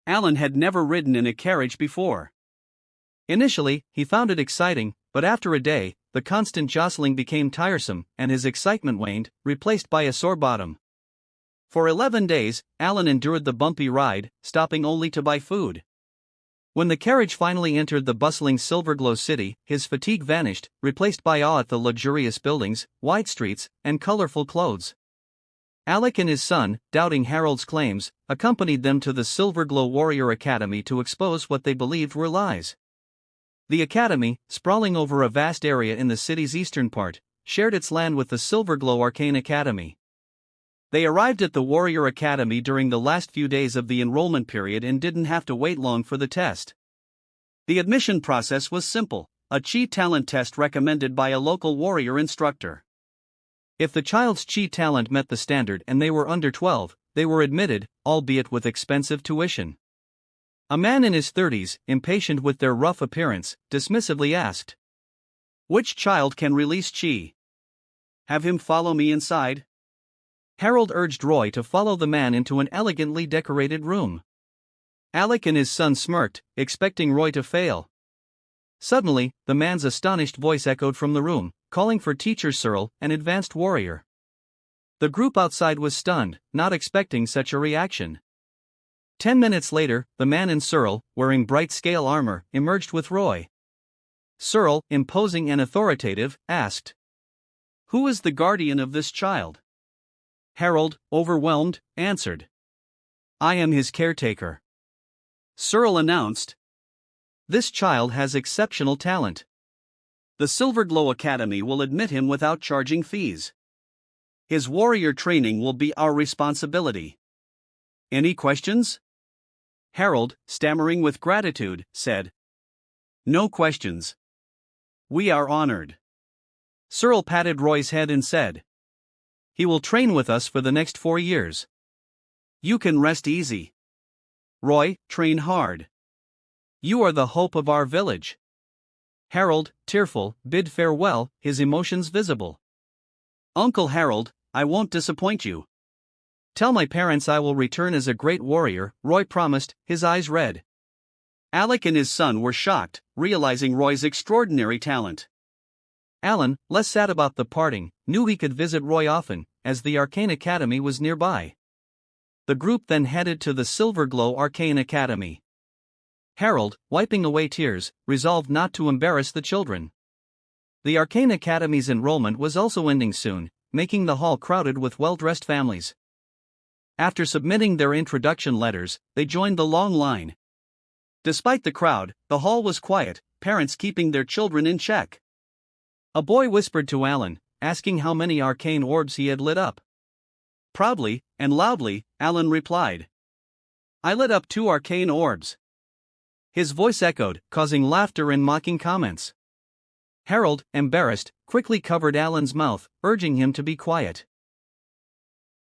Alan had never ridden in a carriage before. Initially, he found it exciting, but after a day, the constant jostling became tiresome, and his excitement waned, replaced by a sore bottom. For 11 days, Alan endured the bumpy ride, stopping only to buy food. When the carriage finally entered the bustling Silverglow city, his fatigue vanished, replaced by awe at the luxurious buildings, wide streets, and colorful clothes. Alec and his son, doubting Harold's claims, accompanied them to the Silverglow Warrior Academy to expose what they believed were lies. The academy, sprawling over a vast area in the city's eastern part, shared its land with the Silverglow Arcane Academy. They arrived at the Warrior Academy during the last few days of the enrollment period and didn't have to wait long for the test. The admission process was simple, a chi talent test recommended by a local warrior instructor. If the child's chi talent met the standard and they were under 12, they were admitted, albeit with expensive tuition. A man in his 30s, impatient with their rough appearance, dismissively asked, "Which child can release chi? Have him follow me inside." Harold urged Roy to follow the man into an elegantly decorated room. Alec and his son smirked, expecting Roy to fail. Suddenly, the man's astonished voice echoed from the room, calling for Teacher Searle, an advanced warrior. The group outside was stunned, not expecting such a reaction. 10 minutes later, the man and Searle, wearing bright scale armor, emerged with Roy. Searle, imposing and authoritative, asked, "Who is the guardian of this child?" Harold, overwhelmed, answered, "I am his caretaker." Searle announced, "This child has exceptional talent. The Silverglow Academy will admit him without charging fees. His warrior training will be our responsibility. Any questions?" Harold, stammering with gratitude, said, "No questions. We are honored." Searle patted Roy's head and said, "He will train with us for the next 4 years. You can rest easy. Roy, train hard. You are the hope of our village." Harold, tearful, bid farewell, his emotions visible. "Uncle Harold, I won't disappoint you. Tell my parents I will return as a great warrior," Roy promised, his eyes red. Alec and his son were shocked, realizing Roy's extraordinary talent. Alan, less sad about the parting, knew he could visit Roy often, as the Arcane Academy was nearby. The group then headed to the Silverglow Arcane Academy. Harold, wiping away tears, resolved not to embarrass the children. The Arcane Academy's enrollment was also ending soon, making the hall crowded with well-dressed families. After submitting their introduction letters, they joined the long line. Despite the crowd, the hall was quiet, parents keeping their children in check. A boy whispered to Alan, asking how many arcane orbs he had lit up. Proudly and loudly, Alan replied, "I lit up 2 arcane orbs." His voice echoed, causing laughter and mocking comments. Harold, embarrassed, quickly covered Alan's mouth, urging him to be quiet.